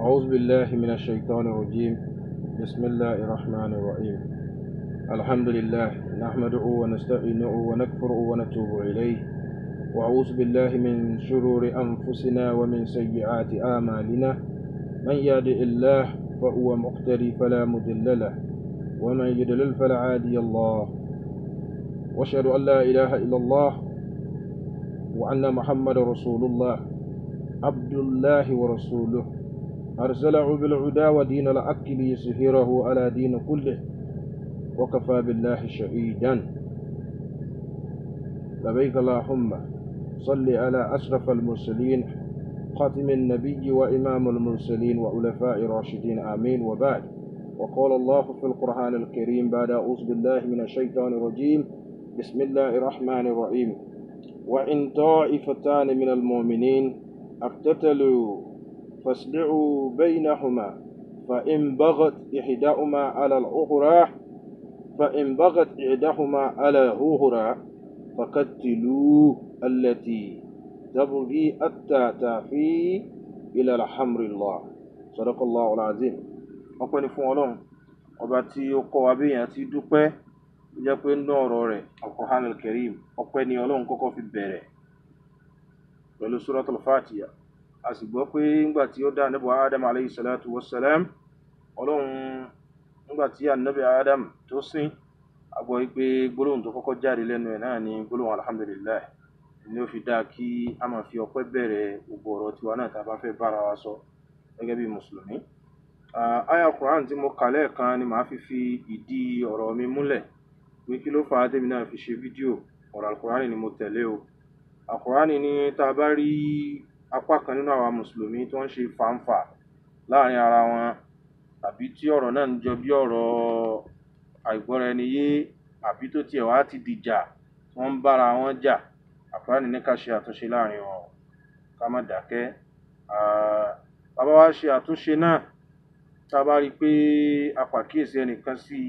أعوذ بالله من الشيطان الرجيم. بسم الله الرحمن الرحيم. الحمد لله نحمده ونستعينه ونكفره ونتوب إليه، وأعوذ بالله من شرور أنفسنا ومن سيئات أعمالنا. من يهد الله فهو مقتدي فلا مضل له، ومن يضلل فلا هادي الله. وأشهد أن لا إله إلا الله وأن محمد رسول الله عبد الله ورسوله، أرسله بالهدى ودين الحق ليظهره على دين كله، وكفى بالله شهيدا. لبيك اللهم صل على أشرف المرسلين، خاتم النبي وإمام المرسلين وخلفاء الراشدين، آمين. وبعد، وقال الله في القرآن الكريم بعد أعوذ بالله من الشيطان الرجيم، بسم الله الرحمن الرحيم. وإن طائفتان من المؤمنين اقتتلوا فاصلحوا بينهما، فإن بغت إحداهما على الأخرى فقتلوا التي تبغي حتى تفيء إلى أمر الله. صدق الله العظيم. ọpẹ́ ni fún Ọlọ́run ọba tí ó kọ́ wa bí èèyàn ti dúpẹ́, jẹ́ pé nínú ọ̀rọ̀ rẹ̀ Al-Qur'an Al-Karim, ọpẹ́ ni Ọlọ́run kọ́kọ́ fi bẹ̀rẹ̀ pẹ̀lú Suratul Fatiha. A sì gbọ́ pé nígbà tí ó dá Ànábì Adam alayhi salatu wassalam, Ọlọ́run nígbà tí Ànábì Adam tó sìn, a gbọ́ pé gbólóhùn tó kọ́kọ́ jáde lẹ́nu ẹ̀ náà ni gbólóhùn alhamdulillah, ni ó fi dá kí a máa fi ọpẹ́ bẹ̀rẹ̀ gbogbo ọ̀rọ̀ tiwa náà tá a bá fẹ́ bára wa sọ gẹ́gẹ́ bí mùsùlùmí. Àyá Quran tí mo kà lẹ́ẹ̀kan ni màá fi ìdí ọ̀rọ̀ mi múlẹ̀ pé kí ló fà á tèmi náà fi ṣe fídíò. Ọ̀rọ̀ Al-Qur'ani ni mo tẹ̀lé o. Al-Qur'ani ni tá a bá rí apá kan nínú àwa mùsùlùmí tó ń ṣe fàǹfà láàrin ara wọn, àbí tí ọ̀rọ̀ náà ń jọ bí ọ̀rọ̀ àìgbọ́ra ẹni yé, àbí tó tiẹ̀ wá ti dìjà tí wọ́n ń bára wọn jà, Al-Qur'ani ní ká ṣe àtúnṣe láàrin wọn, ká má dákẹ́. Bàbá wa ṣe àtúnṣe náà, tá a bá rí pé a pàkíyèsí ẹnìkan sí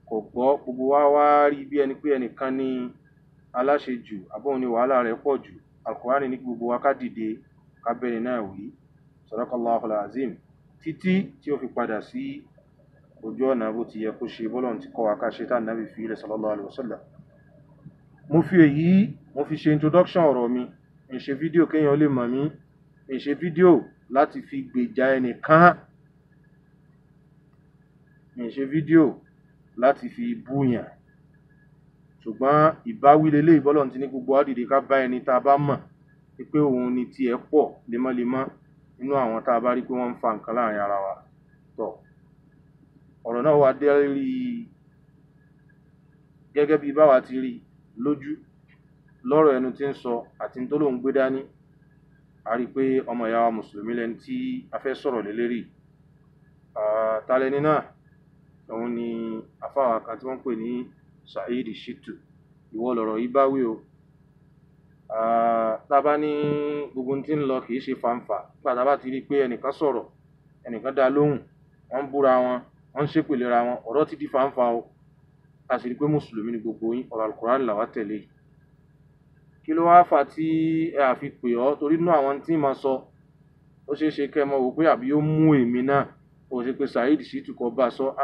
kò gbọ́, gbogbo wa wá rí bí ẹni pé ẹnìkan ní aláṣejù àbóhun ni wàhálà rẹ̀ pọ̀ jù, Al-Qur'ani ní gbogbo wa ká dìde ká bẹ́ni náà wí. Sadaqallahul azim, títí tí ó fi padà sí ojú ọ̀nà bó ti yẹ kó ṣe, bọ́lọ́run ti kọ́ wa ká ṣe tá Nábì fi ilẹ̀ sallallahu alaihi wasallam. Mo fi èyí ṣe introduction ọ̀rọ̀ mi. Mi ṣe fídíò kéèyàn lè mọ̀ mí, mi ṣe fídíò láti fi gbèjà ẹnìkan, mi ṣe fídíò láti fi búyàn, ṣùgbọ́n ìbáwí lélẹ́yìí. Bọ́lọ́run ti ní gbogbo wa dìde ká bá ẹni tá a bá mọ̀ pé òun ni tiẹ̀ pọ̀ lemọ́lemọ́ nínú àwọn tá a bá rí pé wọ́n ń fa nǹkan láàrin ara wa. Tọ́ ọ̀rọ̀ náà wá dé rí gẹ́gẹ́ bí báwa ti rí lójú lọ́rọ̀ ẹnu tí ń sọ àti tó lóun gbé dání. A rí pé ọmọ ìyá wa mùsùlùmí lẹni tí a fẹ́ sọ̀rọ̀ lé lérí. Talẹ́ni náà, òun ni àfáà kan tí wọ́n pè ní Saheed Shittu. Ìwọ lọ̀rọ̀ yìí bá wí o. Tá bá ní gbogbo tí ń lọ kìí ṣe fàǹfà, nígbà tá bá ti rí pé ẹnìkan sọ̀rọ̀, ẹnìkan dá lóhùn, wọ́n ń búra wọn, wọ́n ń ṣépèlera wọn, ọ̀rọ̀ ti di fàǹfà o. A sì rí pé mùsùlùmí ni gbogbo yín, ọ̀rọ̀ Al-Qur'an là wá tẹ̀lé. Kí ló wá fà tí ẹ àfi pè ọ́? Torí inú àwọn tí mo sọ, ó ṣeé ṣe kẹ́ mọ̀ wò pé àbí ó mú èmi náà, ó ṣe pé Saheed Shittu kọ́ bá sọ.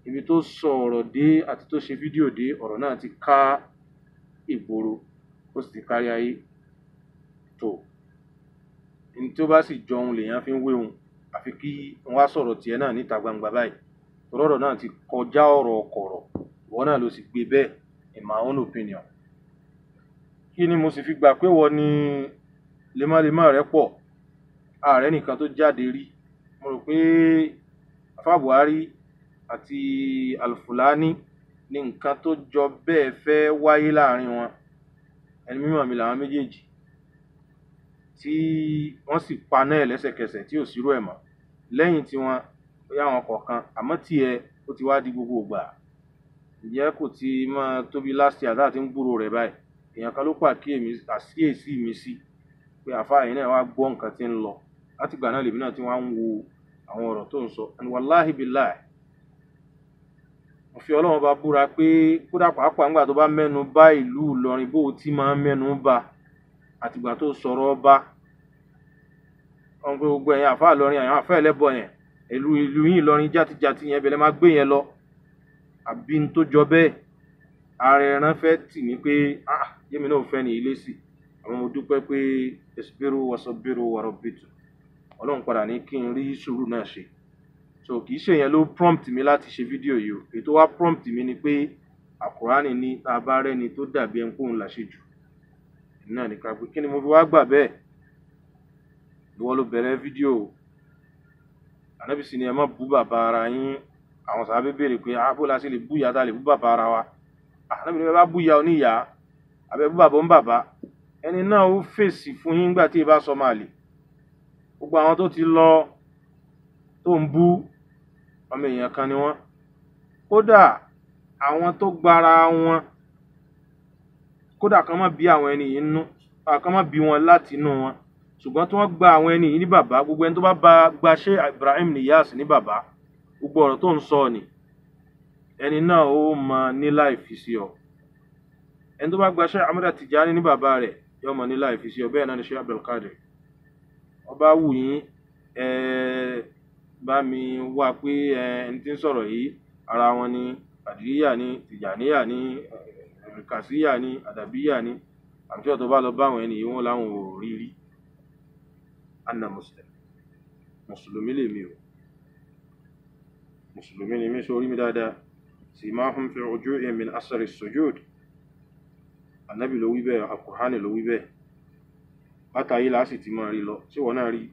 Ibi tó sọ ọ̀rọ̀ dé àti tó ṣe fídíò dé, ọ̀rọ̀ náà ti ká ìgboro, ó sì ti kárí ayé. Tó ní tí ó bá sì jọ ohun lèèyàn fi ń wé ohun, àfi kí wọ́n wá sọ̀rọ̀ tiẹ̀ náà níta gbangba báyìí. Ọ̀rọ̀ náà ti kọjá ọ̀rọ̀ ọ̀kọ̀rọ̀, ìwọ náà ló sì gbé bẹ́ẹ̀, in my own opinion. Kí ni mo sì fi gbà pé wọ́n ní lemọ́lemọ́ rẹ̀ pọ̀? Ààrẹ nìkan tó jáde rí. Mo rò pé Àfáà Buhari àti Al-Fulani ní nǹkan tó jọ bẹ́ẹ̀ fẹ́ wáyé láàrin wọn. Ẹni mímọ̀ mi làwọn méjèèjì, tí wọ́n sì paná ẹ̀ lẹ́sẹ̀kẹsẹ̀ tí ò sírú ẹ̀ mọ́. Lẹ́yìn tí wọ́n yá wọn kọ̀ọ̀kan, àmọ́ tí ó ti wá di gbogbo ìgbà. Ǹjẹ́ kò ti máa tóbi last year láti ń gbúrò rẹ̀ báyìí? Èèyàn kan ló pàkíyèsí mi sí pé àfáà yìí náà wá gbọ́ nǹkan tí ń lọ. Láti ìgbà náà lèmi náà tí wọ́n ń wo àwọn ọ̀rọ̀ tó ń sọ. And wallahi billahi, mo fi Ọlọ́run bá búra pé kódà pàápàá nígbà tó bá mẹ́nu bà ìlú Ìlọrin bó ti máa ń mẹ́nu bà, àtìgbà tó sọ̀rọ̀ ọba, wọ́n pé gbogbo ẹ̀yin àfáà Ìlọrin àwọn àfáà ẹlẹ́bọ yẹn ìlú yín Ìlọrin játijàti yẹn bẹ̀lẹ́ máa gbé yẹn lọ àbí n tó jọ bẹ́ẹ̀. Ààrẹ ẹran fẹ́ tì mí pé yémi náà fẹ́ ní ilé sí àwọn mo dúpẹ́ pé isbiru wasabiru warabbitu Ọlọ́run padà ní kí n rí sùúrù náà ṣe. So kì í ṣe yẹn ló prompt mi láti ṣe fídíò yìí o. Èyí tó wá prompt mi ni pé Al-Qur'ani ní tá a bá rẹ́ni tó dàbí ẹni pé òun là ṣe jù náà ní ká pé kí ni mo fi wá gbà bẹ́ẹ̀. Ìwọ ló bẹ̀rẹ̀ fídíò Ànábì sì ni ẹ má bú bàbá ara yín. Àwọn sàhábé béèrè pé bó la ṣe lè bú ìyá tá lè bú bàbá ara wa. Ànábì ní bá bú ìyá oníyá àbẹ bú bàbá ń bàbá ẹni náà ó fèsì fún yín nígbà tí ẹ bá sọ máa lè. Gbogbo àwọn tó ti lọ tó ń bú ọmọ èèyàn kan ni wọ́n. Kódà àwọn tó gbára wọn kódà kan má bí àwọn ẹni yìí nú kan má bí wọn láti inú wọn ṣùgbọ́n tí wọ́n gba àwọn ẹni yìí ní bàbá. Gbogbo ẹni tó bá gba Sheikh Ibrahim Niyas ní bàbá gbogbo ọ̀rọ̀ tó ń sọ ni ẹni náà ó mọ ní láì fi sí ọ. Ẹni tó bá gba Sheikh Ahmad Tijani ní bàbá rẹ̀ yóò mọ ní láì fi sí ọ. Bẹ́ẹ̀ náà ni Sheikh Abdul Qadir. Ọba wù yín bá mi wá pé ẹni tí ń sọ̀rọ̀ yìí ara wọn ni Qadiriyya ni Tijaniya ni Kasiyya ni Adabiyya ni àmì tó bá lọ bá àwọn ẹni yìí wọ́n láwọn ò rí rí. Anna Muslim mùsùlùmí lè mi o mùsùlùmí ni mí sórí mi dáadáa. Simahum fi wujuhihim min athari sujud Ànábì ló wí bẹ́ẹ̀ Al-Qur'ani ló wí bẹ́ẹ̀. Látàyé láti ti máa rí lọ tí wọ́n náà rí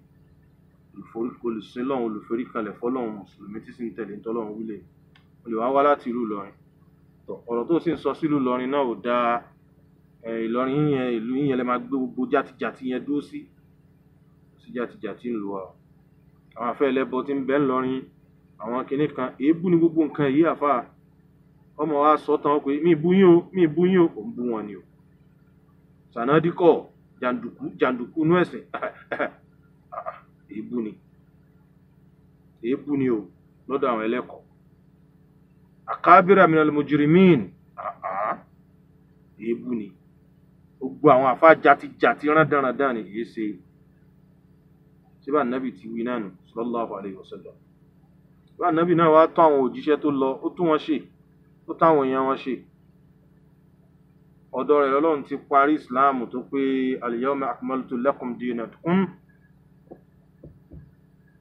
olùsìn lọ́hùn olùforí kalẹ̀ fọ́lọ́hùn mùsùlùmí tí sì ń tẹ̀lé tọ́lọ́hùn wílẹ̀. Olè wá láti ìlú Ìlọrin ọ̀rọ̀ tó sì ń sọ sílùú Ìlọrin náà ò dáa. Ìlọrin yẹn ìlú yẹn lè máa gbé gbogbo játijàti yẹn dúró sí játijàti ń lò wá. Àwọn afẹ́ ẹlẹ́bọ tí ń bẹ ńlọrin àwọn kinní kan èébú ni gbogbo nǹkan yìí àfà. Ọmọ wa sọ tán pé mi bú yín o kò ń bú wọn ni o. Sànádìkọ̀ jàǹdùkú nú ẹ̀sìn èébú ni o lọ́dọ̀ àwọn ẹlẹ́kọ̀ọ́. Akabira minal mujrimin èébú ni. Gbogbo àwọn àfà játijàti rándanrandan ni èé ṣe. Síbà Ànábì ti wí náà nù sallallahu alayhi wa sallam. Bá Ànábì náà wá tán àwọn òjíṣẹ́ tó lọ ó tún wọn ṣe ó táwọn èèyàn wọn ṣe. Ọ̀dọ̀ rẹ̀ Ọlọ́run ti parí Islam tó pé al-yawma akmaltu lakum dinakum.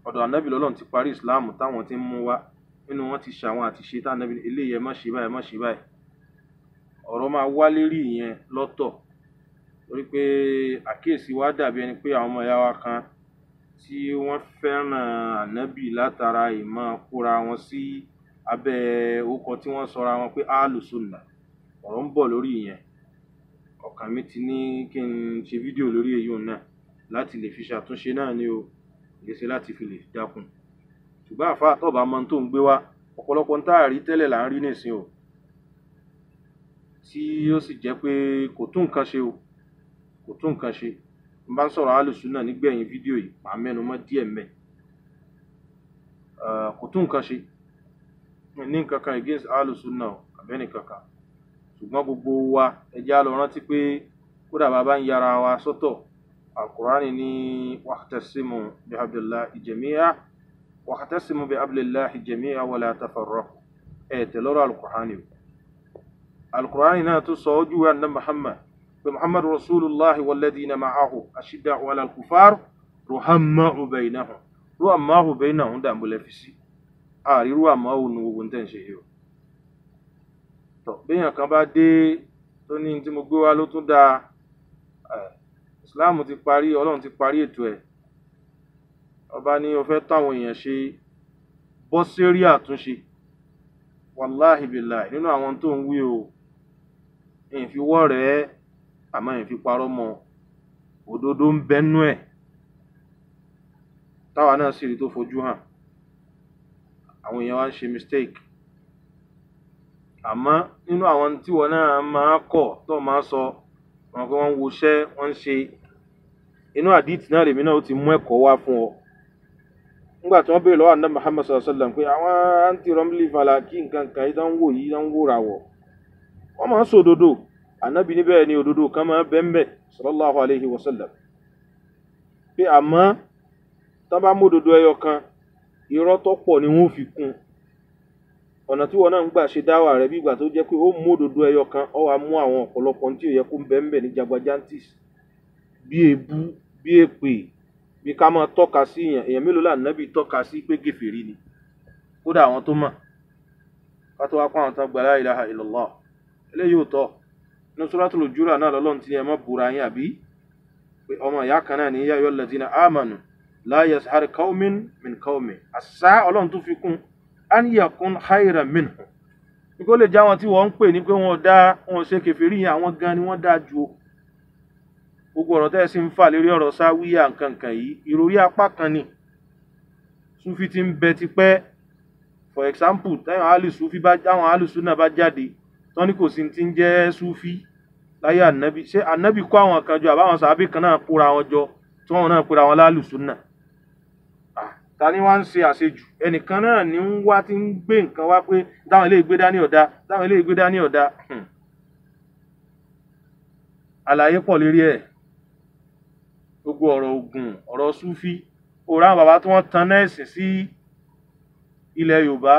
Ọ̀dọ̀ Ànábì Ọlọ́run ti parí Islam táwọn ti ń mú wá nínú wọn ti ṣàwọn àti ṣe tá Ànábì eléyìí ẹ má ṣe báyìí ẹ má ṣe báyìí. Ọ̀rọ̀ máa wá lérí ìyẹn lọ́tọ̀ torí pé àkíyèsí wa dàbí ẹni pé àwọn ọmọ ìyá wa kan tí wọ́n fẹ́ràn Ànábì látara ìmọ̀ kóra wọn sí abẹ́ orúkọ tí wọ́n sọra wọn pé Ahlus-Sunnah. Ọ̀rọ̀ ń bọ̀ lórí ìyẹn. Ọkàn mi ti ní kí n ṣe fídíò lórí èyí náà láti lè fi ṣàtúnṣe náà ni o kìí ṣe láti fi lè dákun. Ṣùgbọ́n àfáà tó bá mọ tó ń gbé wá ọ̀pọ̀lọpọ̀ ń táàrí tẹ́lẹ̀ là ń rí nísìn o tí ó sì jẹ́ pé kò tún nǹkan ṣe o kò tún nǹkan ṣe. N bá ń sọ̀rọ̀ Ahlus-Sunnah nígbẹ̀yìn fídíò yìí màá mẹ́nu mọ́ díẹ̀ mẹ́. Kò tún nǹkan ṣe ní nǹkan kan against Ahlus-Sunnah àbẹ́ni kankan. Ṣùgbọ́n gbogbo wa ẹ jẹ́ á lọ rántí pé kódà bàbá ń yára wa sọ́tọ̀. Al-Qur'ani ní wa'tasimu bihablillahi jami'an wa'tasimu bihablillahi jami'an wa la tafarraqu. Tẹ̀lọ́rọ̀ Al-Qur'ani o. Al-Qur'ani náà tó sọ ojú wa Nabi Muhammad pé Muhammad Rasulullahi walladhina ma'ahu ashidda'u 'ala al-kuffar ruhamma'u baynahum dàmbulẹ̀ fi sí. Àríru àmọ́ òun gbogbo ń tẹ́ ń ṣe yìí o. Béèyàn kan bá dé tó ní tí mo gbé wá ló tún dáa. Islam ti parí Ọlọ́run ti parí ètò ẹ̀. Ọba ní o fẹ́ táwọn èèyàn ṣe bọ́ sérí àtúnṣe. Wallahi billahi nínú àwọn tó ń wí o èyí fi wọ́ rẹ̀ àmọ́ èyí fi parọ́ mọ́ òdodo ń bẹ́nú ẹ̀ táwa náà sì rí tó fojú hàn. Àwọn èèyàn wá ń ṣe mistake. Àmọ́ nínú àwọn tí wọ́n náà máa kọ̀ tó máa sọ wọn pé wọ́n ń woṣẹ́ wọ́n ń ṣe inú àdìtì náà lèmi náà ó ti mú ẹ̀kọ́ wá fún ọ. Nígbà tí wọ́n béèrè lọ́wọ́ Ànábì Muhammad sallallahu alaihi wasallam pé àwọn anti-rumli falaki nǹkan kan yìí tán wò yìí tán wò ràwọ̀ wọ́n máa ń sọ òdodo. Ànábì níbẹ̀ ni òdodo kan máa bẹ́ẹ̀ sallallahu alaihi wasallam pé àmọ́ tán bá módodo ẹyọ kan irọ́ tó pọ̀ ni wọ́n fi kún ọ̀nà tí wọ́n náà ń gbà ṣe dáwà rẹ̀ bí ìgbà tó jẹ́ pé ó módodo ẹyọ kan ó wá mú àwọn ọ̀pọ̀lọpọ̀ tí ò yẹ kó ń bẹ́ẹ̀ ní jagbajantis bí ebú bí èpè bí ká máa tọ́ka sí èèyàn mélòó là nábì tọ́ka sí pé gèfèrí ni kódà àwọn tó mọ̀ ká tó wá pa àwọn tán gba la ilaha illallah eléyìí ò tọ́ ní Suratul Jura náà lọ́lọ́run ti ẹ má búra yín àbí pé ọmọ ìyá kan náà ní ya ayyuhal ladhina amanu la yashhar qawmin min qawmin àṣà ọlọ́run tó fi kún an yakun khayran minhum ní kó lè já wọn tí wọ́n ń pè ní pé wọ́n ṣe kèfèrí yẹn àwọn gan ni wọ́n dá ju gbogbo ọ̀rọ̀ tẹ́ sí ń fà lérí ọ̀rọ̀ sáwíyà nǹkankan yìí ìròrí apá kan ni Súfí ti ń bẹ tipẹ́ for example táwọn alùsúnà bá jáde tán ní kò sí ti ń jẹ́ Súfí láyé ànábì ṣé ànábì kó àwọn kan jọ àbáwọn sàábì kan náà kóra wọn jọ tí wọ́n náà kóra wọn lálùsúnà ta ni wá ń ṣe àṣejù ẹnìkan náà ní ń wá tí ń gbé nǹkan wá pé táwọn ilé ìgbé dání ọ̀dá táwọn ilé ìgbé dání ọ̀dá àlàyé pọ̀ lérí ẹ̀ gbogbo ọ̀rọ̀ Ògún ọ̀rọ̀ Súfí òrà àwọn bàbá tí wọ́n tan nẹ́ẹ̀sì sí ilẹ̀ Yorùbá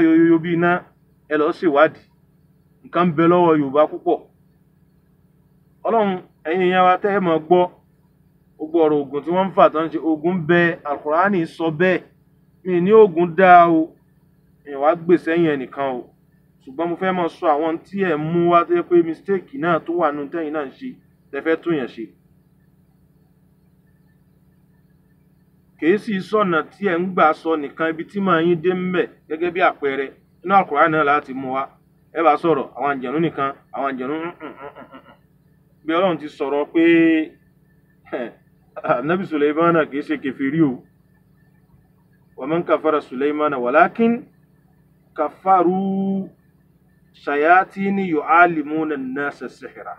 yoyoyo bí iná ẹ lọ ṣèwádìí nǹkan ń bẹ lọ́wọ́ Yorùbá púpọ̀ Ọlọ́run ẹ̀yin ìyá wa tẹ́ ẹ mọ̀ gbọ́ gbogbo ọ̀rọ̀ Ògún tí wọ́n ń fà tán ṣe Ògún bẹ Al-Qur'ani sọ bẹ́ẹ̀ mi ní Ògún dá o èèyàn wá gbè sẹ́yìn ẹnìkan o ṣùgbọ́n mo fẹ́ mọ̀ sọ àwọn tí ẹ̀ mú wá tó yẹ pé mistake náà tó wà nínú tẹ́yìn náà ń ṣe tẹ́fẹ́ tó yàn ṣe kìí sí sọ̀nà tí ẹ̀ ń gbà sọ nìkan ibi tí màá yín dé ń bẹ̀ gẹ́gẹ́ bí àpẹẹrẹ inú Al-Qur'ani náà láti mú wa ẹ bá sọ̀rọ̀ àwọn àǹjẹ̀nú nìkan àwọn àǹjẹ̀nú bí Ọlọ́run ti sọ̀rọ̀ pé Nabi Sulaimana kìí ṣe kèfèrí o wa man kafara Sulaimana walakin kafaru shayatini yu'allimuna an-nasa as-sihra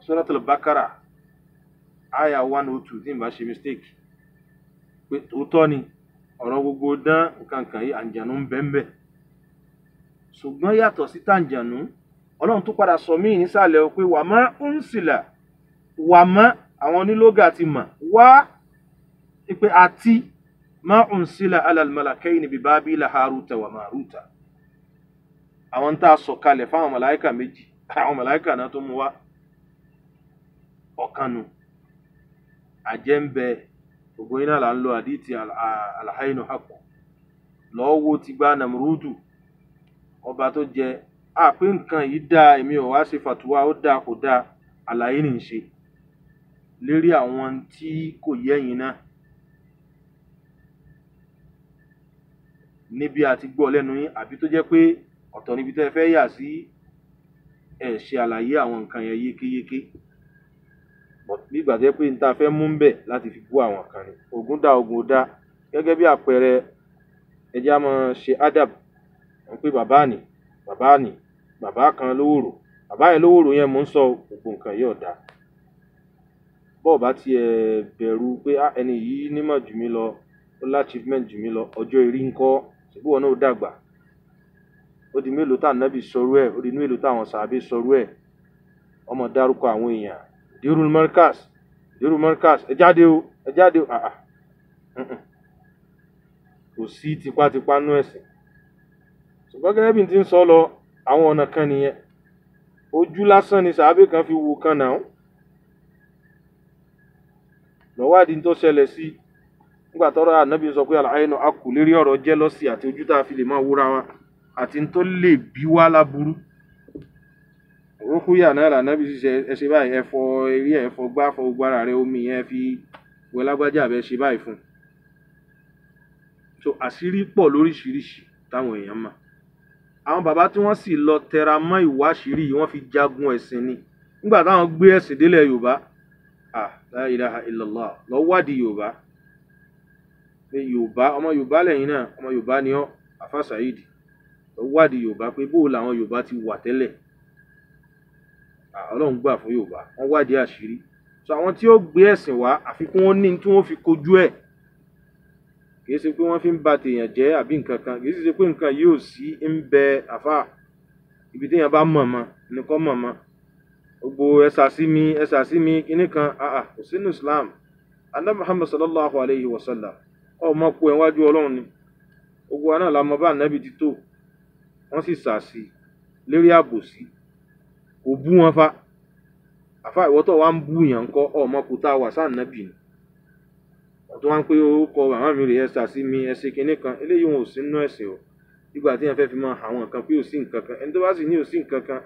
Suratul Baqara aya 102 tí n bá ṣe mistake pé tòótọ́ ni ọ̀rọ̀ gbogbo dán nǹkankan yìí àǹjànú ń bẹ́ẹ̀ ṣùgbọ́n yàtọ̀ sí tàǹjànú Ọlọ́run tó padà sọ míì nísàlẹ̀ pé wà má ń sílà wà má àwọn onílógà ti mà wá pé àti má ń sílà ala al-malakaini bi Babila Haruta wa Maruta àwọn tá a sọ kalẹ̀ fáwọn màláíkà méjì àwọn màláíkà náà tó mú wá ọ̀kanu àjẹ́ ń bẹ gbogbo iná là ń lo àdíti al-haynu haqqun lọ́wọ́ ti gbá Namrudu ọba tó jẹ àpé nǹkan yìí dá èmi ò wá ṣe fàtúwà ó dá kò dá àlàyé ní ṣe lérí àwọn tí kò yẹ́yìn náà níbi àti gbọ́ lẹ́nu yín àbí tó jẹ́ pé ọ̀tọ̀ níbi tẹ́ fẹ́ yà sí ẹ̀ ṣe àlàyé àwọn nǹkan yẹn yékéyéké nígbà tẹ́ pé níta fẹ́ mú ń bẹ̀ láti fi bú àwọn kan ni Ògún dá Ògún ò dá gẹ́gẹ́ bí àpẹẹrẹ ẹjẹ́ á máa ṣe adab wọ́n pé bàbá kan lówòrò bàbá yẹn lówòrò yẹn mò ń sọ gbogbo nǹkan yìí ọ̀dà bọ́ọ̀ bá tiẹ̀ bẹ̀rù pé ẹni yìí nímọ̀ jù mí lọ ó láchievement jù mí lọ ọjọ́ orí ńkọ́ ṣùgbọ́n wọn náà dàgbà ó di mélòó tá Ànábì sọrú ẹ̀ ó di mélòó táwọn sàábé sọrú ẹ̀ ọmọ dárúkọ àwọn èèyàn Dirul Markaz ẹ jáde o kò sí tipátipá nú ẹ̀sìn ṣùgbọ́n gẹ́gẹ́ bí n ti ń sọ lọ àwọn ọ̀nà kan nìyẹn ojú lásán ni sàábé kan fi wo kan náà lọ́wádìí tó ṣẹlẹ̀ sí nígbà tọ́rọ̀ Ànábì sọ pé al-aynu haqqu lérí ọ̀rọ̀ jẹ́lọ́sì àti ojú tá a fi lè máa wúra wa àti tó lè bí wá láburú rúkúyà náà l'Ànábì ṣiṣẹ́ ẹṣẹ báyìí ẹfọ eré ẹfọ gbá fọ gbára rẹ omi yẹn fi wẹ lágbájá àbẹ ṣe báyìí fún so àṣírí pọ̀ lóríṣiríṣi táwọn èèyàn mọ̀ àwọn bàbá tí wọ́n sì lọ tẹra mọ́ ìwáṣírí yìí wọ́n fi jagun ẹ̀sìn ni nígbà táwọn gbé ẹ̀sìn délẹ̀ Yorùbá la ilaha illallah lọ wádìí Yorùbá pé Yorùbá ọmọ Yorùbá lẹ́yìn náà ọmọ Yorùbá ni ọ́ Àfà Saidi lọ wádìí Yorùbá pé bóò làwọn Yorùbá ti wà tẹ́lẹ̀ Ọlọ́run gbà fún Yorùbá wọ́n wádìí àṣírí so àwọn tí ó gbé ẹ̀sìn wá àfikún wọn ní tí wọ́n fi kojú ẹ̀ kìí ṣe pé wọ́n fi ń ba tèèyàn jẹ́ àbí nǹkan kan kìí ṣe pé nǹkan yóò sí ń bẹ àfà ibi téèyàn bá mọ̀mọ́ nìkan mọ̀mọ́ gbogbo ẹ̀sà sí mi kíní kan kò sínú Islam Ànábì Muhammad sallallahu alayhi wa sallam ọmọ kú ẹ̀ wájú Ọlọ́run ni gbogbo wa náà la mọ̀ bá ànábì ti tó wọ́n sì sàsí lérí àbòsí kò bú wọn fa àfa ìwọ tó wá ń bú yàn ńkọ́ ọmọ kú tá a wà sáà ànábì ni tó wá ń pé ó kọ màmá mi rè ẹ sàsí mi ẹ ṣe kinní kan eléyìí wọn ò sí nínú ẹ̀sìn o nígbà tí yẹn fẹ́ fi máa àwọn nǹkan pé ò sí nǹkan kan ẹni tó bá sì ní ò sí nǹkan kan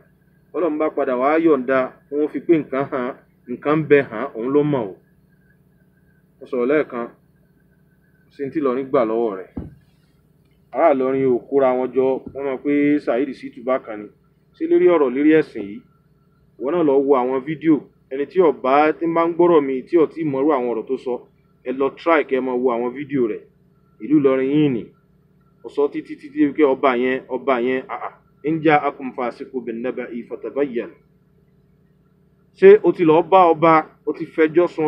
Ọlọ́run bá padà wá yọ̀ǹda wọn fi pé nǹkan ń bẹ hàn òun ló mọ̀ o mo sọ̀rọ̀ lẹ́ẹ̀kan sí ti Ìlọrin gbà lọ́wọ́ rẹ̀ ará Ìlọrin ò kóra wọn jọ wọ́n mọ̀ pé Saheed Shittu bákan ni sí lórí ọ̀rọ̀ lórí ẹ̀sìn yìí wọn náà lọ wo àwọn fídíò ẹni tí ọba tí máa ń gbọ́rọ̀ mi tí ò tí mọ̀rú àwọn ọ̀rọ̀ tó sọ ẹ lọ try kẹ́ mọ wo àwọn fídíò rẹ̀ ìlú Ìlọrin yìí ni ó sọ títí pé ọba yẹn in ja'akum fasiqun bin-naba'i fatabayyan ṣé o ti lọ bá ọba o ti fẹjọ́ sùn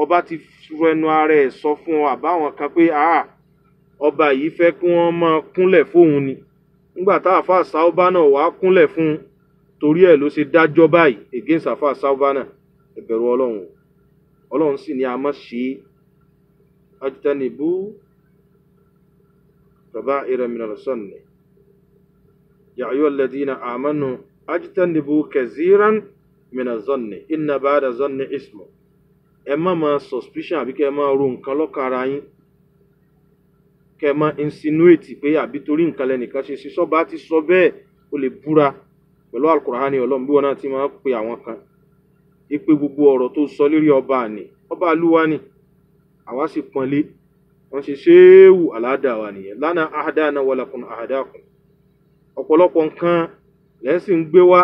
ọba ti rẹnu ara ẹ̀ sọ fún ọ àbáwọn kan pé ọba yìí fẹ́ kí wọ́n máa kúnlẹ̀ fóun ni nígbà tá àfáà Sáúbà náà wàá kúnlẹ̀ fún torí ẹ̀ ló ṣe dájọ́ báyìí against àfáà Sáúbà náà ẹ bẹ̀rù Ọlọ́run sì ni a má ṣe ajtanibu kaba'ira min-az-zanni ya ayyuhal ladhina amanu ajtanibu kaziran min-az-zanni inna ba'da zanni ismu ẹ má máa suspicion àbí kẹ́ ẹ máa ro nǹkan lọ́kàn ara yín kẹ́ ẹ máa insinuate pé àbí torí nǹkan lẹ́nìkan ṣe sí sọ́ba ti sọ bẹ́ẹ̀ ó lè búra pẹ̀lú Al-Qur'ani Ọlọ́run bí wọn náà ti máa ń pe àwọn kan ipe gbogbo ọ̀rọ̀ tó sọ lérí ọba àní ọba àlúwa ni àwa sì pọ́nlé wọ́n ṣe ṣéwù aládàá wa nìyẹn lana ahadana walakum ahadakum ọ̀pọ̀lọpọ̀ nǹkan lẹ́sìn ń gbé wá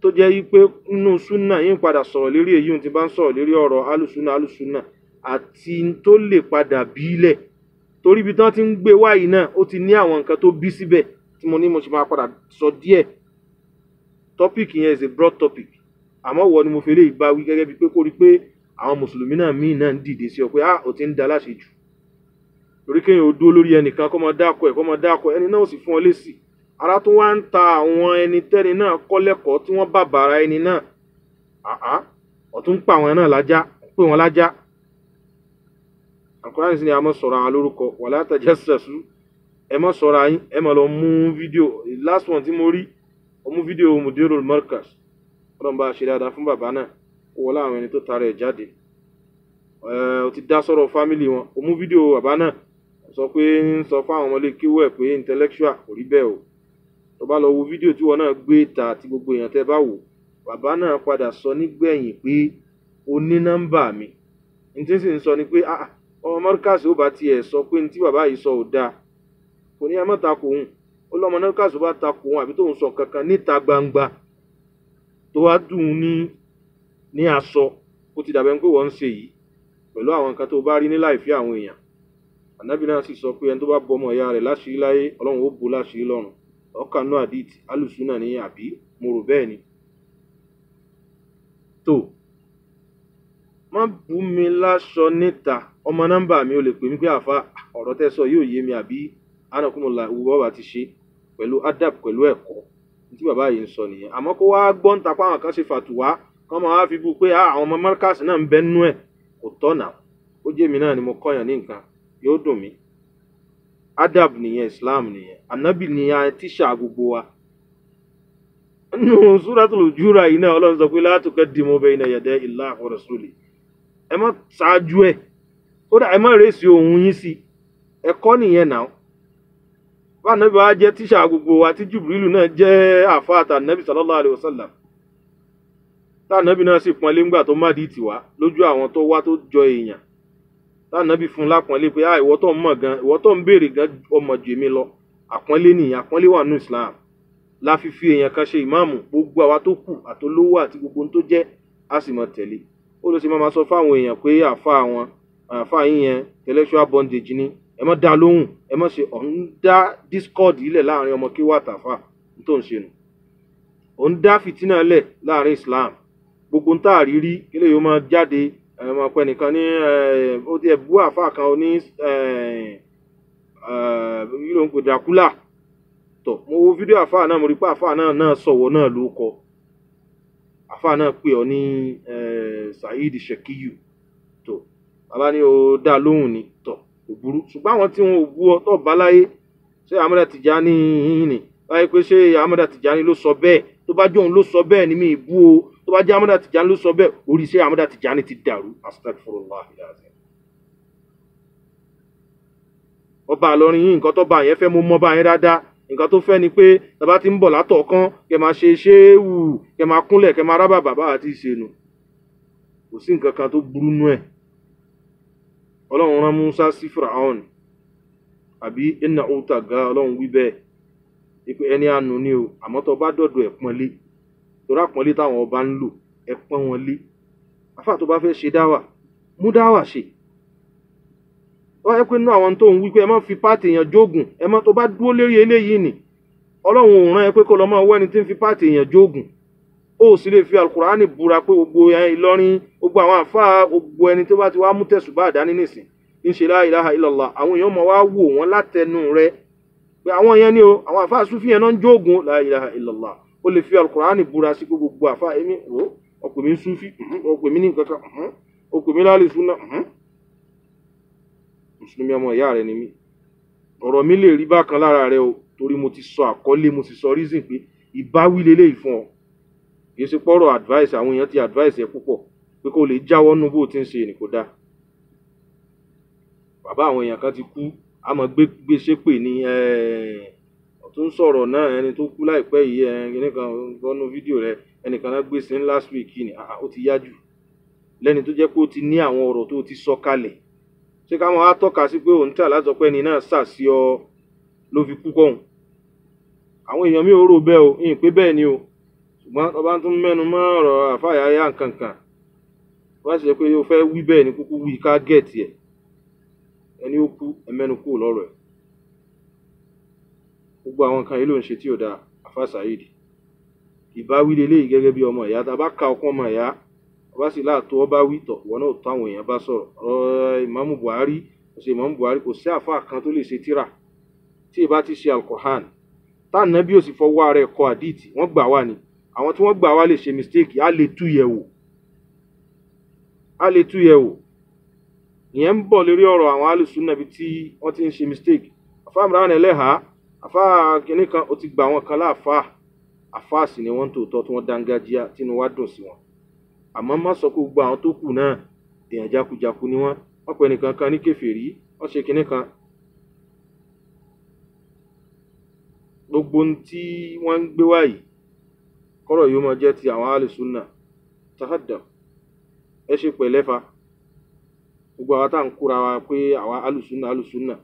tó jẹ́ yí pé nínú súnà yín padà sọ̀rọ̀ lérí èyí tí bá ń sọ̀rọ̀ lérí ọ̀rọ̀ alùsúnà àti tó lè padà bílẹ̀ torí ibi tí wọ́n ti ń gbé wá yìí náà ó ti ní àwọn nǹkan tó bí síbẹ̀ tí mo ní mo ṣe máa padà sọ díẹ̀ topic yẹn is a broad topic àmọ́ wọ ni mo fi lè bá wí gẹ́gẹ́ bí pé kó rí pé àwọn mùsùlùmí náà míì náà ń dìde sí ọ pé ó ti ń da láṣejù torí kéèyàn ó dúró lórí ẹnìkan kó máa dákọ̀ ẹni náà ó sì fún ọ lésì ara tó wá ń ta àwọn ẹni tẹ́ni náà kọ́ lẹ́kọ̀ọ́ tí wọ́n bàbàrà ẹni náà ọ̀tún ń pa àwọn náà lájá pé wọ́n lájá Al-Qur'an sì ni a mọ́ sọ̀rọ̀ àwọn lórúkọ wala tajassasu ẹ mọ́ sọ̀rọ̀ ayín ẹ mọ́ lọ mú fídíò last one tí mo rí ó mú fídíò Mudirul Markaz ọlọ́run bá ṣe dáadáa fún bàbá náà ó wọlé àwọn ẹni tó tara ẹ̀ jáde ó ti dá sọ̀rọ̀ fámìlì wọn ó mú fídíò bàbá náà sọ pé ń sọ fún àwọn ọmọlé kíwọ́ ẹ̀ pé intellectual kò rí bẹ́ẹ̀ o tó bá lọ wo fídíò tí wọn náà gbé ta àti gbogbo èèyàn tẹ́ bá wò bàbá náà padà sọ nígbẹ̀yìn pé o ní nọ́mbà mi ní tí sì ń sọ ni pé ọmọ Markaz ó bá tiẹ̀ sọ pé ní tí bàbá yìí sọ ò dáa kò ní ẹ má takò òun ó lọ́mọ Markaz ó bá takò òun àbí tóun sọ kankan níta gbangba tó wá dùn ní aṣọ ó ti dàbẹ̀ pé wọ́n ń ṣe yìí pẹ̀lú àwọn nǹkan tó bá rí ní láìfí àwọn èèyàn Ànábì náà sì sọ pé ẹni tó bá bọmọ ìyá rẹ̀ láṣìírí láyé Ọlọ́run ó bò láṣìírí lọ́run ọkànú àdìtì alùsùnà ní àbí mo rò bẹ́ẹ̀ ni tó má bú mi láṣọ níta ọmọ nọ́mbà mi ò lè pè mí pé àfa ọ̀rọ̀ tẹ́ sọ yóò yé mi àbí anakumula ìwú bàbá ti ṣe pẹ̀lú adab pẹ̀lú ẹ̀kọ́ tí bàbá yìí ń sọ nìyẹn àmọ́ kó wá gbọ́n ta páwọn kan ṣe fàtùwá kọ́ máa wá fi bú pé àwọn ọmọ Markaz náà ń bẹ́ nú ẹ̀ kò tọ́nà ó jẹ́ mi náà ni mo kọ́yàn ní nǹkan yóò dùn mí adab nìyẹn Islam nìyẹn Ànábì nìyẹn tíṣà gbogbo wa nínú Suratul Hujura yìí náà Ọlọ́run sọ pé la tuqaddimu bayna yaday Illahi wa rasuli ẹ má ṣáájú ẹ̀ kódà ẹ má rèsì ohun yín sí ẹ̀kọ́ nìyẹn náà bá Ànábì wa jẹ́ tíṣà gbogbo wa tí Jibrilu náà jẹ́ àfáà Ànábì sallallahu alaihi wasallam tá Ànábì náà sì pọ́nlé ńgbà tó má di tiwa lójú àwọn tó wá tó jọ èèyàn tá Ànábì fún lápọ́nlé pé ìwọ tó ń mọ̀ gan ìwọ tó ń béèrè gan ọmọ jù èmi lọ àpọ́nlé nìyẹn àpọ́nlé wà nínú Islam la fi fi èèyàn kan ṣe ìmáàmù gbogbo àwa tó kù àtolówó àti gbogbo ohun tó jẹ́ á sì mọ̀ tẹ̀lé ó ló sì máa sọ fáwọn èèyàn pé àfáà yín yẹn intellectual bondage ni ẹ má dá lóhùn ẹ má ṣe ọ̀hún dá discord ilẹ̀ láàrin ọmọ kí wà tàfà tó ń ṣe nù òun dá fìtínà lẹ̀ láàrin Islam gbogbo ń tààrí rí kílẹ̀ yóò máa jáde ọmọ pẹ́ nìkan ní ó ti ẹ̀bú àfáà kan ní ìlú ń pè Dracula tọ̀ mo wo fídíò àfáà náà mo rí pé àfáà náà sọ̀wọ́ náà ló kọ àfáà náà pè ọ ní Saheed Shekiyu tó bàbá ní o dá lóhùn ni tọ̀ kò burú ṣùgbọ́n àwọn tí wọn ò bú ọ tó bá láyé ṣé Ahmada Tijani ni báyìí pé ṣé Ahmada Tijani ló sọ bẹ́ẹ̀ tó bá jẹ́ òun ló sọ bẹ́ẹ̀ ni mi bú o tó bá jẹ́ Ahmada Tijani ló sọ bẹ́ẹ̀ orí ṣé Ahmada Tijani ti dàrú astagfirullah alazim. ọba Ìlọrin yìí nǹkan tó bá yẹn fẹ́ mú mọ́ bá yẹn dáadáa nǹkan tó fẹ́ ni pé tàbá ti ń bọ̀ látọ̀ọ̀kan kẹ máa ṣe ṣéwù kẹ máa kúnlẹ̀ kẹ máa rábà bàbá àti ìṣẹ̀nu kò sí nǹkan kan tó burú nú ẹ̀. ọlọ́run rán Musa sí Firaun àbí ẹnà òòtà ga ọlọ́run wí bẹ́ẹ̀ ipò ẹni àánú ni o àmọ́ tó bá dọ̀dọ̀ ẹ̀ pọ́nlé torí àpọ́nlé táwọn ọba ń lò ẹ̀ pọ́n wọn lé. àfà tó bá fẹ́ ṣe dáwà mú dáwà ṣe. wọ́n yẹ pé nínú àwọn tó ń wí pé ẹ má fi páàtì èèyàn jóògùn ẹ má tó bá dúró lérí eléyìí nì ọlọ́run ò rán ẹ pé kó lọ máa wọ ẹni tí ń fi páàtì èèyàn jóògùn ó sì lè fi alukurani búra pé gbogbo Ìlọrin gbogbo àwọn àfáà gbogbo ẹni tó bá ti wá mú tẹ̀sùbá dání nísìn ń ṣe la ilaha illallah àwọn èèyàn máa wá wò wọ́n látẹnu rẹ pé àwọn yẹn ni o àwọn àfáà súfì yẹn náà ń jóògùn la ilaha illallah ó lè fi alukurani búra sí gbogbo àfáà èmi ọ̀pẹ̀ mi ń súfì ọ̀pẹ̀ mi ní nǹkan kan ọ̀pẹ̀ mi lálẹ́ súnà mùsùlùmí ọmọ ìyá rẹ ni mí ọ̀rọ̀ mi lè rí bákan lára rẹ o torí mo ti sọ àkọlé mo ti sọ reason pé ìbáwí lélẹ́yìí fún ọ kì í ṣe pọ́rọ̀ advice àwọn èèyàn ti advice ẹ púpọ̀ pé kó lè jáwọ́ nú bó ti ń ṣe ní kò dáa. bàbá àwọn èèyàn kan ti kú a mọ̀ gbé ṣépè ní ọ̀tún sọ̀rọ̀ náà ẹni tó kú láìpẹ́ yìí ẹnìkan gbọ́nú fídíò rẹ ẹnìkan náà gbé sí ní last week ni ó ti yá jù lẹ́ni tó jẹ́ pé ó ti ní àwọn ọ̀rọ̀ tó ti sọ kalẹ̀ ṣé ká mọ̀ á tọ́ka sí pé òun tà láti sọ pé ẹni náà sàṣì ọ ló fi kú kọ́hùn. àwọn èèyàn mi ò rò bẹ́ẹ̀ o ìyìn pé bẹ́ẹ̀ ni o ṣùgbọ́n ọba tún mẹ́nu mọ́ ọ̀rọ̀ àfáyáyá nkankan wọ́n ṣe pé ó fẹ́ wí bẹ́ẹ̀ ni kúkú wí ká gẹ̀ẹ́tì ẹ̀ ẹni ó kú ẹmẹ́nu kú lọ́rọ̀ ẹ̀. gbogbo àwọn kan yìí ló ń ṣe tí ò da Àfà Saheed ìbáwí lélẹ́yìí gẹ́gẹ́ bí ọmọ ìyá tá a bá ka ọkọ ọmọ ìyá ọba sì láàtọ́ ọba wí tọ̀ wọn náà tó àwọn èèyàn bá sọ̀rọ̀ ọ̀rọ̀ Ìmáàmù Buhari ṣe Ìmáàmù Buhari kò sí àfáà kan tó lè ṣe tíra tí ìbá ti ṣe Al-Qur'an tá Ànábì ò sì fọwọ́ ara ẹ̀ kọ àdìtì wọ́n gbà wá ni àwọn tí wọ́n gbà wá lè ṣe mistake á lè tú yẹ̀ wò ìyẹn ń bọ̀ lórí ọ̀rọ̀ àwọn alùsùnà bí tí wọ́n ti ń ṣe mistake. Àfà Imran Eleha àfà kìnní kan ó ti gbà wọn kan láàfáà àfáà sì ni wọ́n tòótọ́ tí wọ́n dángájíá tínú wá dùn sí wọn àmọ́ má sọ pé gbogbo àwọn tó kù náà èèyàn jákujáku ni wọ́n pẹ́ nìkan kan ní kèfèrí wọ́n ṣe kìnní kan gbogbo tí wọ́n ń gbé wáyìí kọ́rọ̀ yóò máa jẹ́ ti àwọn alùsùnà tahadda ẹ ṣe pẹ̀lẹ́fà gbogbo àwọn tá à ń kóra wa pé àwọn alùsùnà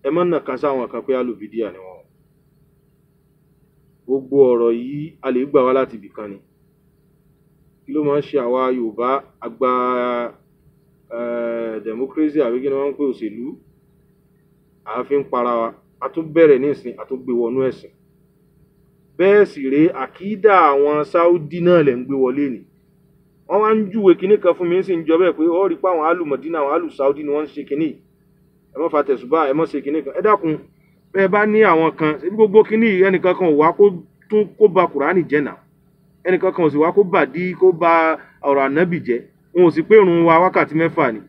ẹ má nà kan sáwọn kan pé alùbídíà ni wọn gbogbo ọ̀rọ̀ yìí a lè gbà wá láti ibì kan ni kí ló máa ń ṣe àwa Yorùbá àgbà democracy àbí kí ni wọ́n ń pè òṣèlú àáfin para wa a tún bẹ̀rẹ̀ nísìn a tún gbé wọnú ẹ̀sìn bẹ́ẹ̀ sì rèé àkídà àwọn Saudi náà lẹ̀ ń gbé wọlé ni wọ́n wá ń júwe kinní kan fún mi sì ń jọ bẹ́ẹ̀ pé ó rí pé àwọn alùmọ̀dínà àwọn alù Saudi ni wọ́n ń ṣe kinní ẹ má fa tẹ̀sùbá ẹ má ṣe kinní kan ẹ dákun bẹ́ẹ̀ bá ní àwọn kan ṣebí gbogbo kinní ẹnìkan kan ò wá kó ba Kùránì jẹ́ náà ẹnìkan kan ò sì wá kó ba ọ̀rọ̀ ànábì jẹ́ wọn ò sì pé ìrun wa wákàtí 6 ni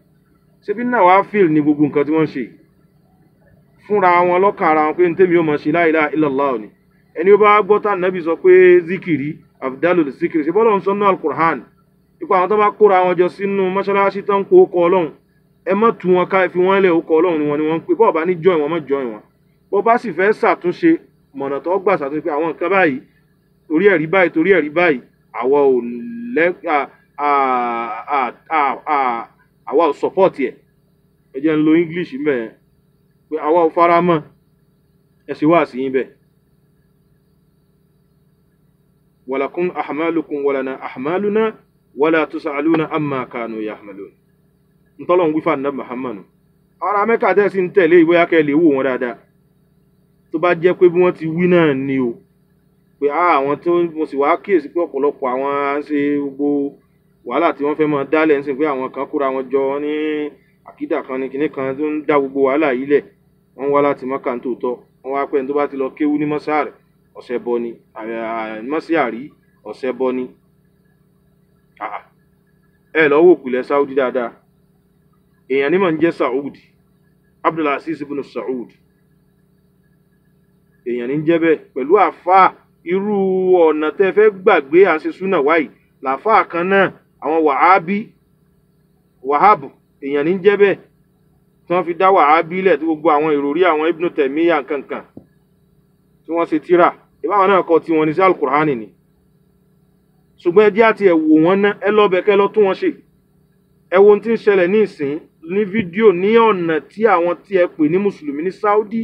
ṣebí náà wá fíìl ní gbogbo nǹkan tí wọ́n ṣe fúnra wọn lọ́kàn ara wọn pé ní tèmi ó mọ̀ ṣe la ilaha illallah ni ẹni ó bá gbọ́ tá ànábì sọ pé zikiri afdalul zikiri ṣe bọ́lọ̀ ń sọ ní al-Qur'an ipò àwọn tó bá kóra wọn jọ sínú mọ́ṣáláṣí tó ń kó ọkọ̀ Ọlọ́run ẹ má tú wọn ká fi wọ́n lẹ̀ ọkọ̀ Ọlọ́run ni wọ́n ń pè bọ́ọ̀ bá ní join wọn má join wọn bọ́ bá sì fẹ́ ṣàtúnṣe mọ̀nà tó gbà ṣàtúnṣe pé àwọn nǹkan báyìí torí ẹ̀rí báyìí àwa ò support ẹ̀ ẹ jẹ́ ń lo English mẹ́ẹ̀ pé àwa ò fara mọ́ ẹ sì wá sí yín bẹ́ẹ̀. walakum ahmalukum walana ahmaluna wala tusaluna amma kanu yahmalun ntọ́lọ́n wífà ní Muhammadu ara Mẹ́kà tẹ́ sí ń tẹ̀lé ìwé akẹ́ lè wò wọn dáadáa tó bá jẹ́ pé bí wọ́n ti wí náà ni o pé àwọn tó mo sì wá kíyèsí pé ọ̀pọ̀lọpọ̀ àwọn ṣe gbogbo wàhálà tí wọ́n fẹ́ máa dálẹ̀ ń sìn pé àwọn kan kóra wọn jọ ní àkídà kan ní kinní kan tó ń dá gbogbo wàhálà yìí lẹ̀ wọ́n wá láti Mẹ́kà nítòótọ́ wọ́n wá pẹ́ tó bá ti lọ kéwú ní mọ́sáàrì ọ̀sẹ̀ bọ ni mọ́síàrí ọ̀sẹ̀ bọ ni ẹ lọ́wọ́ òpìlẹ̀ Saudi dáadáa èèyàn ní mọ̀ ń jẹ́ Saud, Abdulaziz ibn Saud, èèyàn ní jẹ́ bẹ́ẹ̀ pẹ̀lú àfáà irú ọ̀nà tẹ́ fẹ́ gbàgbé àṣẹ súnà wáyìí làfáà kan náà àwọn Wahab èèyàn ní jẹ́ bẹ́ẹ̀ tí wọ́n fi dá Wàhábí lẹ̀ tí gbogbo àwọn ìròrí àwọn Ibn Taymiyyah kankan tí wọ́n ṣe tíra ìbáwọn náà kọ tí wọ́n ní sí Al-Qur'ani ni. Ṣùgbọ́n ẹ jẹ́ àti ẹ wò wọ́n ná, ẹ lọ bẹ̀ kẹ́ lọ tún wọn ṣe. Ẹ wo ohun tí ń ṣẹlẹ̀ ní ìsìn ní fídíò ní ọ̀nà tí àwọn tí ẹ pè ní mùsùlùmí ní Saudi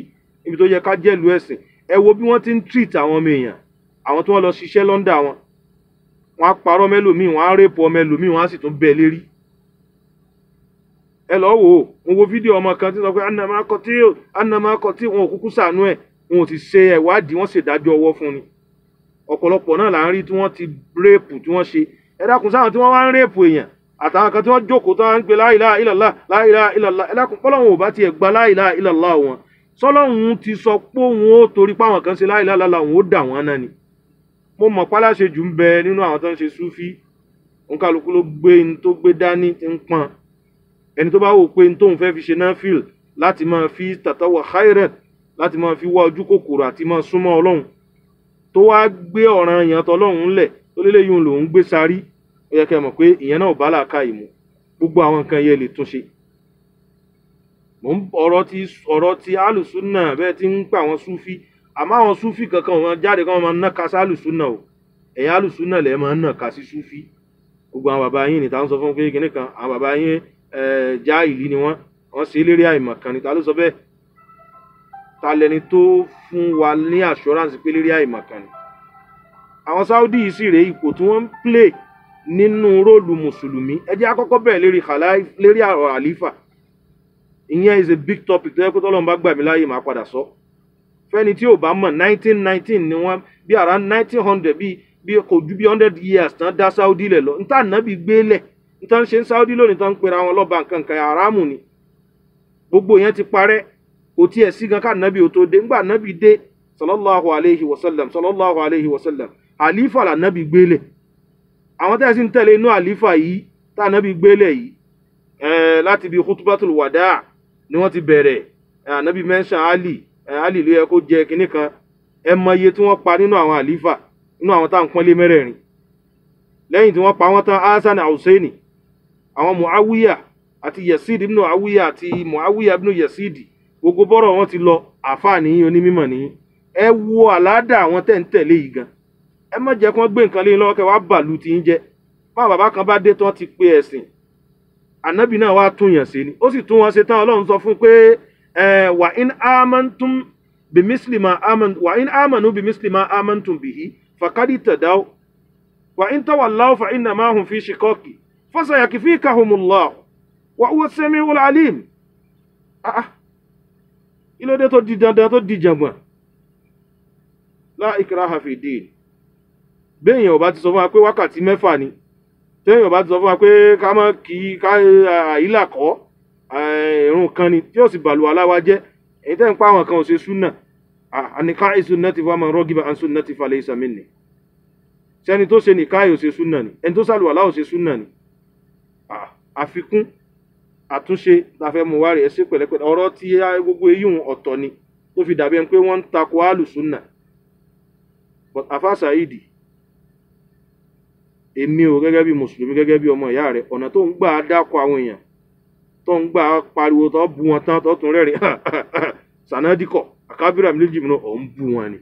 ibi tó yẹ ká jẹ́lu ẹ̀sìn. Ẹ wo bí wọ́n ti ń treat àwọn ọmọ èèyàn, àwọn tí wọ́n lọ ṣiṣẹ́ lọ́ndà wọn. Wọ́n á parọ́ mẹ́lòmíì, wọ́n á rèpù ọmọ ẹlòmíì, wọ́n á sì tún bẹ̀ lérí. Ẹ lọ wò ó, mo wo fídíò ọmọ kan tí sọ pé anamá kọtí wọn ò kúkú ṣàánú ẹ̀, wọn ò ti ṣe ìwádìí, wọ́n ṣèdájọ́ ọwọ́ fún ni. Ọ̀pọ̀lọpọ̀ náà là ń rí tí wọ́n ti rèpù tí wọ́n ṣe. Ẹ dákun sáwọn tí wọ́n wá ń rèpù èèyàn àtàwọn kan tí wọ́n jókòó tó ń pe la ilaha illallah la ilaha illallah. Ẹ dákun pọ́lọ́hún ò bá tiẹ̀ gba la ilaha illallah wọn. Sọ́lọ́hún ti sọ pé òun ó torí páwọn kan ṣe la ilaha illallah òun ó dà wọ́n náà ni. Mo mọ̀ páláṣe jù ń bẹ nínú àwọn tó ń ṣe súfí. Òǹkàlùkù ló gbé ní tó gbé dání ti ń pọn. Ẹni tó bá wò pé tóun fẹ́ fi ṣe náfìl láti máa fi tàtàwà khairan láti máa fi wá ojú kòkòrò àti máa súnmọ́ Ọlọ́run tó wá gbé ọ̀ràn èèyàn tọ́lọ́run ńlẹ̀ tó lélẹ̀ yìí lòun gbé sárí, ó yẹ kẹ́ mọ̀ pé ìyẹn náà ò bá làákà ìmú. Gbogbo àwọn nǹkan yẹn lè tún ṣe. Ọ̀rọ̀ ti alùsùnà bẹ́ẹ̀ ti ń pa àwọn súfí, àmọ́ àwọn súfí kankan wọn jáde kan máa ń nàka sí alùsùnà o. Ẹ̀yin alùsùnà lẹ̀ máa ń nàka sí súfí. Gbogbo àwọn bàbá yín ni táwọn sọ fún pé kinní kan, àwọn bàbá yín jáìlì ni wọ́n ṣe lérí àìmọ̀kan ni. Ta ló sọ bẹ́ẹ̀? Ta lẹni tó fún wa ní assurance pé lérí àìmọ̀kan ni? Àwọn Saudi yìí sì rèé ipò tí wọ́n ń play nínú róòlù mùsùlùmí. Ẹ jẹ́ àkọ́kọ́ bẹ̀rẹ̀ lérí ọ̀rọ̀ àlífà. Ìyẹn is a big topic tó yẹ kó tọ́lọ́run bá gbà mí láàyè máa padà sọ. Fẹ́ni tí ò bá mọ̀ 1919 ni wọ́n bí around 1900 bí kò ju bí 100 years tán dá Saudi lẹ̀ lọ. Níta nàbí gbé lẹ̀. Níta ń ṣe Saudi lónìí tán ń pera wọn lọ́ba nǹkan kan haramu ni. Gbogbo yẹn ti parẹ́. Kò tiẹ̀ sí gan ká nàbí ò tó dé. Ńgbà nàbí dé sallallahu alayhi wa sallam àlífà là nàbí gbé lẹ̀. Àwọn tẹ́ẹ̀ sí ń tẹ̀lé inú àlífà yìí tá nàbí gbé lẹ̀ yìí láti bí khutbatul wada ni wọ́n ti bẹ̀rẹ̀. Nàbí mention Ali ló yẹ kó jẹ kinní kan. Ẹ mọ iye tí wọ́n pa nínú àwọn àlífà nínú àwọn tá à ń pọ́nlé mẹ́rẹ̀ẹ̀rin. Lẹ́yìn tí wọ́n pa wọ́n tán Hasan Husseini, àwọn Muawiya àti Yazid ibn Muawiya àti Muawiya ibn Yazid, gbogbo bọ́rọ̀ wọn ti lọ. Àfáàní onímímọ̀ ní. Ẹ wo àládà àwọn tẹ́ ń tẹ̀lé yìí gan. Ẹ má jẹ́ kí wọ́n gbé nǹkan lé lọ́wọ́ kẹ́ wá bàlú ti ń jẹ́. Bá bàbá kan bá dé tán ti pé ẹ̀sìn, ànábì náà wá tún yàn sí ni. Ó sì tún wọn ṣe tán. Ọlọ́run sọ fún pé wa in amanu bimisli ma amantum bihi faqad tadaw wa in tawallaw fa innama hum fi shiqaqi fasayakfikahumullah wa huwa as-sami'ul alim. Ilé tó di dandan tó di jàngbọ̀n. La ikraha fi din. Béèyàn ò bá ti sọ fún wa pé wákàtí 6 ni. Téèyàn ò bá ti sọ fún wa pé ká má kí ká àyílà kọ́ ìrun kan ni tí ó sì bàlù aláwa jẹ́. Èyí tẹ́ ń pa àwọn kan ò ṣe súnà. Àníká sunnati wa man ragiba an sunnati falaysa minni. Ṣẹ́ni tó ṣe nìká ò ṣe súnà ni. Ẹni tó sàlù àlá ò ṣe súnà ni. Àfikún àtúnṣe la fẹ́ mú wá rẹ̀ ṣe pẹ̀lẹ́pẹ̀lẹ́. Ọ̀rọ̀ tí gbogbo eyín ọ̀tọ̀ ni tó fi dàbí ẹni pé wọ́n ń takò alùsùnà. But Afa Saidi, èmi ò gẹ́gẹ́ bí mùsùlùmí gẹ́gẹ́ bí ọmọ ìyá rẹ̀, ọ̀nà tó ń gbà dákọ̀ àwọn èèyàn tó ń gbà pariwo tó bú wọn tán tó tún rẹ́rìn sànádìkọ̀ àkábírà méjì mìíràn ọ̀ ń bú wọn ni.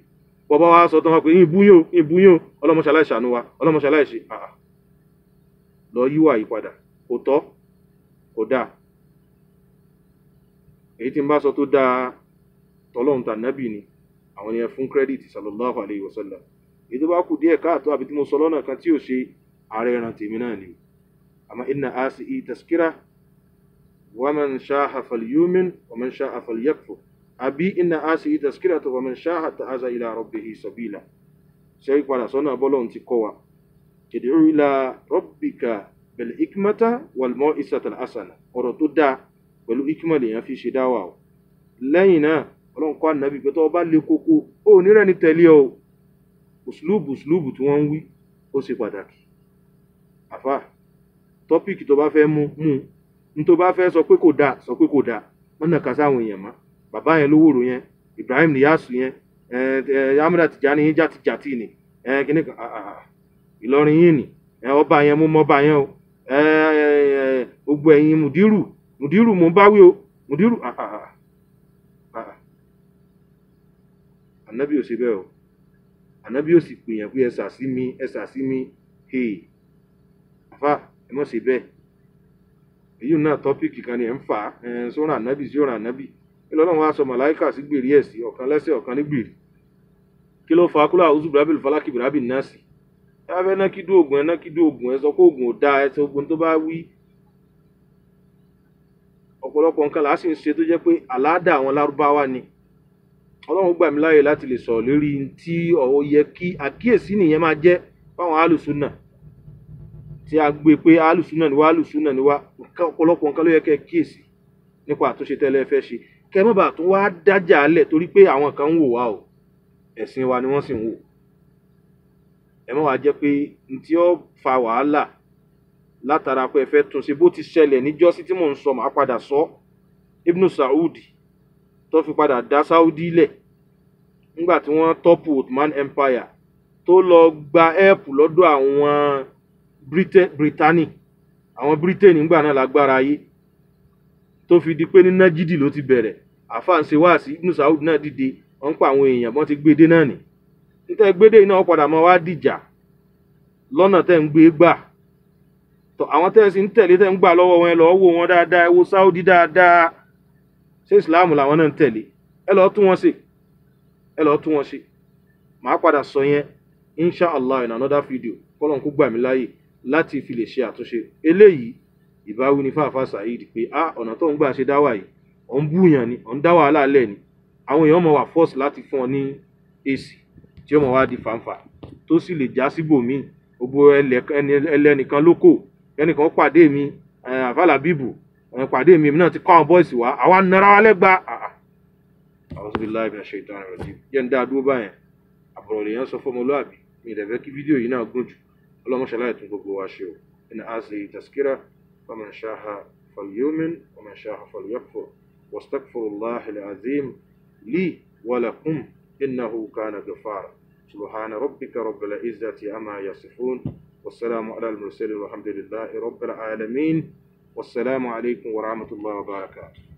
Bọ́bá wa sọ tán wọn pé ìbúyàn ọlọ́mọṣàláì ṣàánú wa ọlọ́mọṣàláì ṣe lọ yíwà yí padà. Kò tọ́ kò dáa. Èyí tí ń bá sọ tó dáa tọ́lọ́hun tà nábì ni àwọn yẹn fún kírẹ́dìtì sallallahu alayhi wa sallam. Èyí tó bá kù díẹ̀ káàtó àbí tí mo sọ lọ́nà kan tí ò ṣe ààrẹ ẹran tèmi náà ni. Àmọ́ inna asi'i tazkira wa man sha'a falyu'min wa man sha'a falyakfur. Àbí inna asi'i tazkira wa man sha'a ta'aza ila rabbihi sabila. Ṣé ìpadà sọ́nà bọ́lọ́hun ti kọ́ wa. Ud'u ila rabbika bil hikmata wal mau'izati al hasana. Ọ̀rọ̀ tó dáa pẹ̀lú hikma lèèyàn fi ṣe dáwà o. Lẹ́yìn náà Ọlọ́run kọ́ ànábì pé tó bá lè kókó ó ní rẹ́ni tẹ̀lé ọ. Uslubu tí wọ́n ń wí ó ṣe pàtàkì. Àfà tọ́pìkì tó bá fẹ́ mú ní tó bá fẹ́ sọ pé kò dáa sọ pé kò dáa wọ́n nà ká sáwọn èèyàn mọ́ bàbá yẹn lówóró yẹn Ibrahim Niyasu yẹn Amada Tijani yín jàtijàti ni kíní kan Ìlọrin yín ni ọba yẹn mú mọ́ba yẹn o gbogbo ẹ̀yin mùdírù mo bá wí o mùdírù ànábì ò ṣe bẹ́ẹ̀ o ànábì ò sì pèèyàn pé ẹ̀sà sí mi àfà ẹ mọ̀ ṣe bẹ́ẹ̀ èyí náà tọ́pìkì kan ni ẹ̀ ń fà sọ́ràn ànábì sí ọ̀ràn ànábì kí lọ́nà wọn aṣọ màláìkà sí gbèrí ẹ̀ sí ọ̀kan lẹ́sẹ̀ ọ̀kan ní gbèrí kí ló fa kúlọ̀ àwùjọ bìrábìlì fọlákì bìrábì náà sí ẹ fẹ́ náà kí dó oògùn ẹ sọ pé oògùn ò dáa ẹ sọ ogun tó bá wí ọ̀pọ̀lọpọ̀ nǹkan là á sì ń ṣe tó jẹ́ pé àládà àwọn lárúbáwá ni ọlọ́run gbà mí láàyè láti lè sọ̀rọ̀ lórí tí ó yẹ kí àkíyèsí nìyẹn máa jẹ́ fáwọn alùsùnà tí a gbé pé alùsùnà ni wá ọ̀pọ̀lọpọ̀ nǹkan ló yẹ kẹ́ kíyèsí nípa àtúnṣe tẹ́lẹ̀ fẹ́ ṣe kẹ́ mọ́ bàa tún wá dájà alẹ̀ torí pé àwọn kan ń wò wá o ẹ̀sìn wa ni wọ́n sì ń wò ẹ mọ́ wá jẹ́ pé n tí ó fa wàhálà látara pé ẹ fẹ́ tún ṣe bó ti ṣẹlẹ̀ níjọ́sí tí mò ń sọ màá padà sọ Ibn Saudi tó fi padà dá Saudi lẹ̀ nígbà tí wọ́n tọ́pù Ottoman Empire tó lọ gba ẹ́ẹ̀pù lọ́dọ̀ àwọn Brittany àwọn Britain nígbà náà lágbára ayé tó fi di pé ní Nájídì ló ti bẹ̀rẹ̀ àfáà ń ṣe wá sí Ibn Saudi náà dìde wọ́n ń pa àwọn èèyàn bọ́n ti gbédé náà nì níta gbédé iná wọ́n padà máa wá dìjà lọ́nà tẹ́ ń gbé gbà tọ́ àwọn tẹ́ sì ń tẹ̀lé tẹ́ ń gbà lọ́wọ́ wọn ẹ lọ́ọ́ wò wọn dáadáa ẹ wo Saudi dáadáa ṣé Islam làwọn náà ń tẹ̀lé ẹ lọ́ọ́ tún wọn ṣe màá padà sọ yẹn inshallah in another video kọ́lọ́n kó gbà mí láàyè láti fi lè ṣe àtúnṣe eléyìí ìbáwí ni fáfá Saheed pé ọ̀nà tó ń gbà ṣe dáwà yìí ọ̀ ń búyàn ni ọ̀ ń dá wàhálà lẹ̀ ni àwọn èèyàn mọ̀ wà force láti fún ọ ní èsì tí ó mọ̀ wá di fàǹfà tó sì lè já síbòmíì gbogbo ẹlẹ́nìkan lóko ẹnìkan pàdé mi àfàlà bíbù pàdé mi náà ti kọ́ àwọn bọ́ìsì wá àwa nara wa lẹ́gba a'udhu billahi minash shaitanir rajim jẹ́ ń dá dúró báyẹn àbọ̀rọ̀ lèèyàn sọ fọmọlúàbí mi ìdẹ̀fẹ́ kí fídíò yìí náà gùn jù ọlọ́mọṣẹ́lá ẹ̀tún gbogbo wa ṣe o in hazihi tazkira faman sha'a falyu'min wa man sha'a falyakfur wastaghfirullaha al-azim li wa lakum innahu kana ghaffara subhana rabbika rabbil izzati amma yasifun wassalamu ala al-mursalin walhamdulillahi rabbil alamin wassalamu alaykum wa rahmatullahi wa barakatuh.